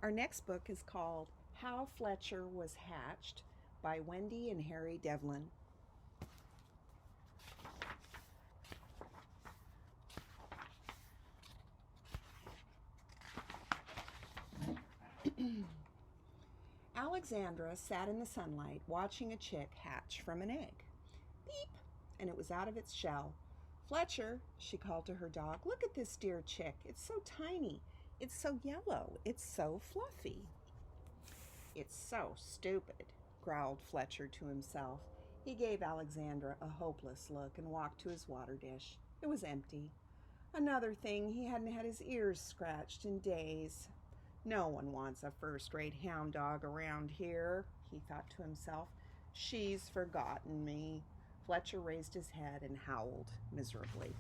Our next book is called How Fletcher Was Hatched by Wendy and Harry Devlin. Alexandra sat in the sunlight watching a chick hatch from an egg. Beep! And it was out of its shell. Fletcher, she called to her dog, look at this dear chick. It's so tiny. It's so yellow. It's so fluffy. It's so stupid, growled Fletcher to himself. He gave Alexandra a hopeless look and walked to his water dish. It was empty. Another thing, he hadn't had his ears scratched in days. No one wants a first-rate hound dog around here, he thought to himself. She's forgotten me. Fletcher raised his head and howled miserably.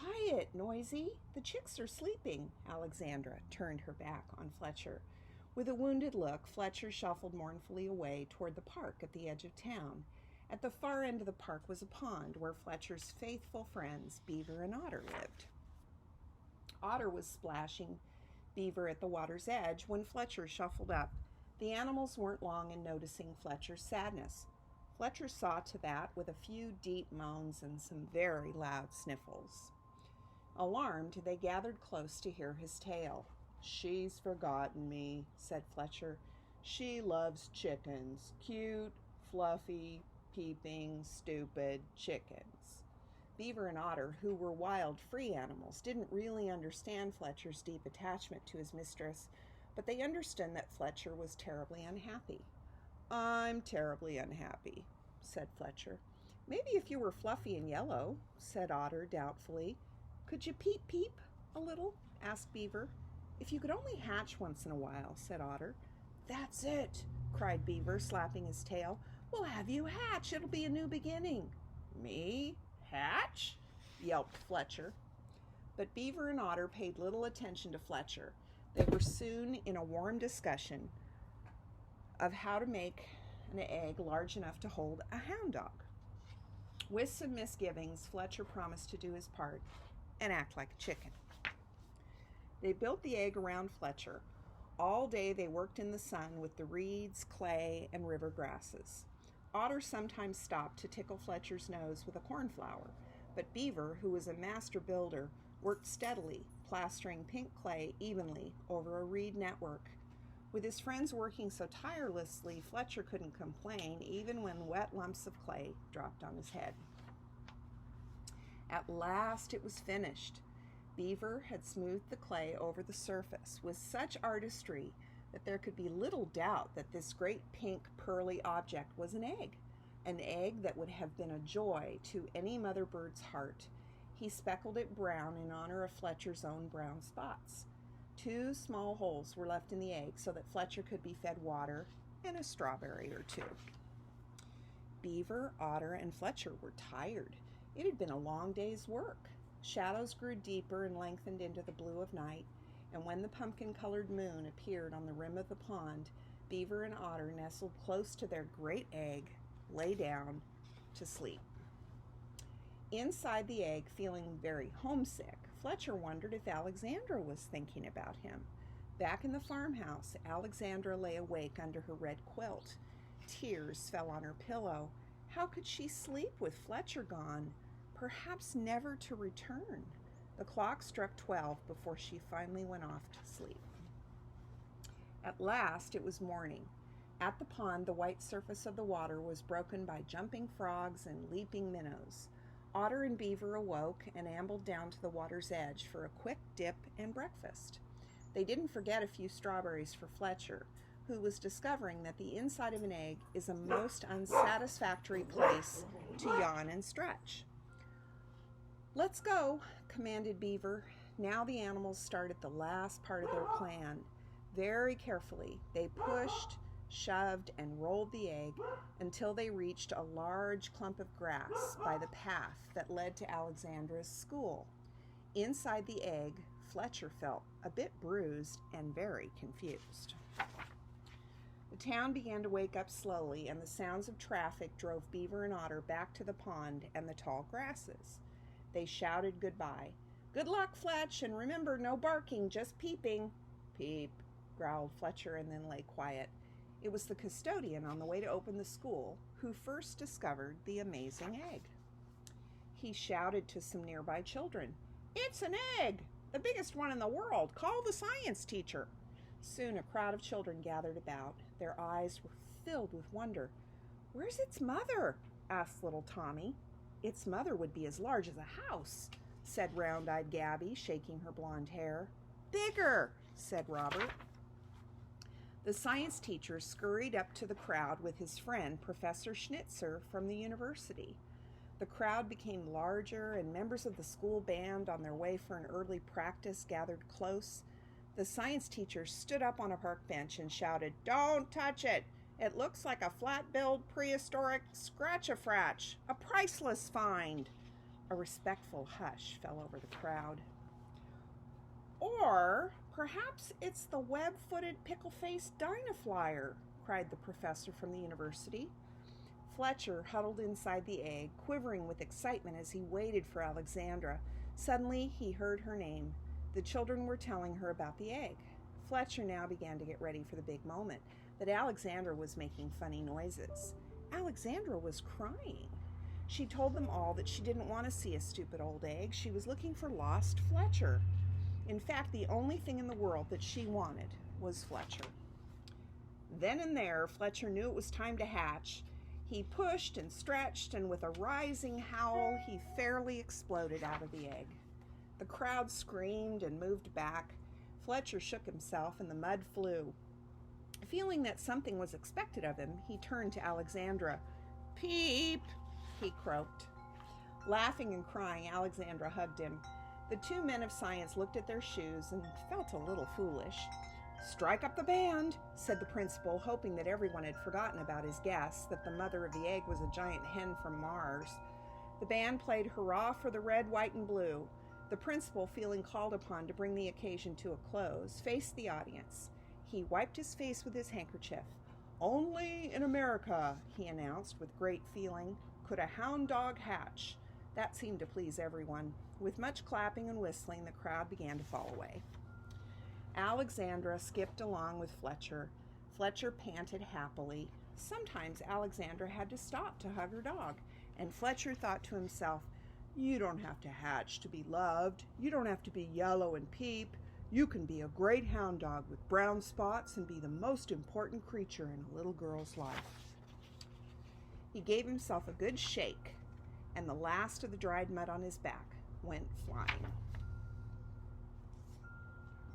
Quiet, Noisy. The chicks are sleeping. Alexandra turned her back on Fletcher. With a wounded look, Fletcher shuffled mournfully away toward the park at the edge of town. At the far end of the park was a pond where Fletcher's faithful friends, Beaver and Otter, lived. Otter was splashing Beaver at the water's edge when Fletcher shuffled up. The animals weren't long in noticing Fletcher's sadness. Fletcher saw to that with a few deep moans and some very loud sniffles. Alarmed, they gathered close to hear his tale. She's forgotten me, said Fletcher. She loves chickens. Cute, fluffy, peeping, stupid chickens. Beaver and Otter, who were wild, free animals, didn't really understand Fletcher's deep attachment to his mistress, but they understood that Fletcher was terribly unhappy. I'm terribly unhappy, said Fletcher. Maybe if you were fluffy and yellow, said Otter doubtfully. Could you peep a little? Asked Beaver. If you could only hatch once in a while, said Otter. That's it, cried Beaver, slapping his tail. We'll have you hatch. It'll be a new beginning. Me? Hatch? Yelped Fletcher. But Beaver and Otter paid little attention to Fletcher. They were soon in a warm discussion of how to make an egg large enough to hold a hound dog. With some misgivings, Fletcher promised to do his part and act like a chicken. They built the egg around Fletcher. All day they worked in the sun with the reeds, clay, and river grasses. Otter sometimes stopped to tickle Fletcher's nose with a cornflower, but Beaver, who was a master builder, worked steadily, plastering pink clay evenly over a reed network. With his friends working so tirelessly, Fletcher couldn't complain, even when wet lumps of clay dropped on his head. At last it was finished. Beaver had smoothed the clay over the surface with such artistry that there could be little doubt that this great pink pearly object was an egg that would have been a joy to any mother bird's heart. He speckled it brown in honor of Fletcher's own brown spots. 2 small holes were left in the egg so that Fletcher could be fed water and a strawberry or 2. Beaver, Otter, and Fletcher were tired. It had been a long day's work. Shadows grew deeper and lengthened into the blue of night, and when the pumpkin-colored moon appeared on the rim of the pond, Beaver and Otter nestled close to their great egg, lay down to sleep. Inside the egg, feeling very homesick, Fletcher wondered if Alexandra was thinking about him. Back in the farmhouse, Alexandra lay awake under her red quilt. Tears fell on her pillow. How could she sleep with Fletcher gone? Perhaps never to return. The clock struck 12 before she finally went off to sleep. At last it was morning. At the pond, the white surface of the water was broken by jumping frogs and leaping minnows. Otter and Beaver awoke and ambled down to the water's edge for a quick dip and breakfast. They didn't forget a few strawberries for Fletcher, who was discovering that the inside of an egg is a most unsatisfactory place to yawn and stretch. Let's go, commanded Beaver. Now the animals started the last part of their plan. Very carefully, they pushed, shoved, and rolled the egg until they reached a large clump of grass by the path that led to Alexandra's school. Inside the egg, Fletcher felt a bit bruised and very confused. The town began to wake up slowly, and the sounds of traffic drove Beaver and Otter back to the pond and the tall grasses. They shouted goodbye. Good luck, Fletch, and remember, no barking, just peeping. Peep, growled Fletcher and then lay quiet. It was the custodian on the way to open the school who first discovered the amazing egg. He shouted to some nearby children, "It's an egg! The biggest one in the world! Call the science teacher!" Soon a crowd of children gathered about. Their eyes were filled with wonder. "Where's its mother?" asked little Tommy. "Its mother would be as large as a house," said round-eyed Gabby, shaking her blonde hair. "Bigger," said Robert. The science teacher scurried up to the crowd with his friend, Professor Schnitzer from the university. The crowd became larger, and members of the school band on their way for an early practice gathered close. The science teacher stood up on a park bench and shouted, "Don't touch it! It looks like a flat-billed prehistoric scratch-a-fratch, a priceless find." A respectful hush fell over the crowd. "Or perhaps it's the web-footed, pickle-faced dinoflyer," cried the professor from the university. Fletcher huddled inside the egg, quivering with excitement as he waited for Alexandra. Suddenly, he heard her name. The children were telling her about the egg. Fletcher now began to get ready for the big moment, but Alexandra was making funny noises. Alexandra was crying. She told them all that she didn't want to see a stupid old egg. She was looking for lost Fletcher. In fact, the only thing in the world that she wanted was Fletcher. Then and there, Fletcher knew it was time to hatch. He pushed and stretched, and with a rising howl, he fairly exploded out of the egg. The crowd screamed and moved back. Fletcher shook himself, and the mud flew. Feeling that something was expected of him, he turned to Alexandra. "Peep," he croaked. Laughing and crying, Alexandra hugged him. The two men of science looked at their shoes and felt a little foolish. "Strike up the band," said the principal, hoping that everyone had forgotten about his guess, that the mother of the egg was a giant hen from Mars. The band played "Hurrah for the Red, White, and Blue." The principal, feeling called upon to bring the occasion to a close, faced the audience. He wiped his face with his handkerchief. "Only in America," he announced with great feeling, "could a hound dog hatch." That seemed to please everyone. With much clapping and whistling, the crowd began to fall away. Alexandra skipped along with Fletcher. Fletcher panted happily. Sometimes Alexandra had to stop to hug her dog, and Fletcher thought to himself, "You don't have to hatch to be loved. You don't have to be yellow and peep. You can be a great hound dog with brown spots and be the most important creature in a little girl's life." He gave himself a good shake, and the last of the dried mud on his back went flying.